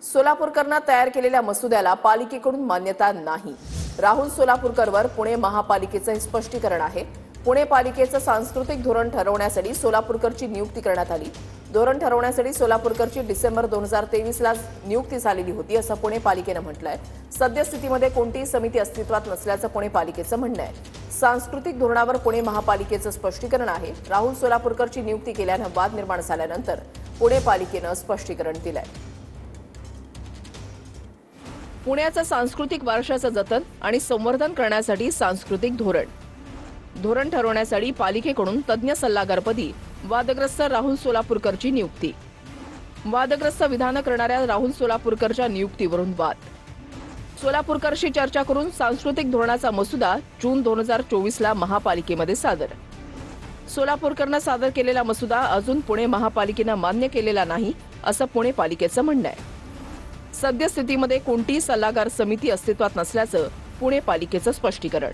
सोलापूरकरांना तयार केलेल्या मसुद्याला पालिकेकडून मान्यता नाही। राहुल सोलापूरकरवर पुणे महापालिकेचं हे स्पष्टीकरण आहे। पुणे पालिकेचं सांस्कृतिक धोरण ठरवण्यासाठी सोलापूरकरची नियुक्ती करण्यात आली। धोरण ठरवण्यासाठी सोलापूरकरची डिसेंबर 2023 ला नियुक्ती झालेली होती असं पुणे पालिकेनं म्हटलंय। सद्यस्थितीमध्ये कोणतीही समिती अस्तित्वात नसल्याचं पुणे पालिकेचं म्हणणं आहे। सांस्कृतिक धोरणावर पुणे महापालिकेचं स्पष्टीकरण आहे। राहुल सोलापूरकरची नियुक्ती केल्यानं वाद निर्माण झाल्यानंतर पुणे पालिकेनं स्पष्टीकरण दिलंय। पुण्याचा सांस्कृतिक वारशाचं जतन आणि संवर्धन करण्यासाठी सांस्कृतिक धोरण ठरवण्यासाठी पालिकेकडून तज्ञ सल्लागारपदी वादग्रस्त राहुल सोलापूरकरची नियुक्ती। वादग्रस्त विधानं करणाऱ्या राहुल सोलापूरकरच्या नियुक्तीवरून वाद। सोलापूरकरशी चर्चा करून सांस्कृतिक धोरणाचा मसुदा जून 2024 ला महापालिकेमध्ये सादर। सोलापूरकरनं सादर केलेला मसुदा अजून पुणे महापालिकेनं मान्य केलेला नाही असं पुणे पालिकेचं म्हणणं आहे। सद्यस्थितीमध्ये कोणतीही सल्लागार समिती अस्तित्वात नसल्याचं पुणे पालिकेचं स्पष्टीकरण।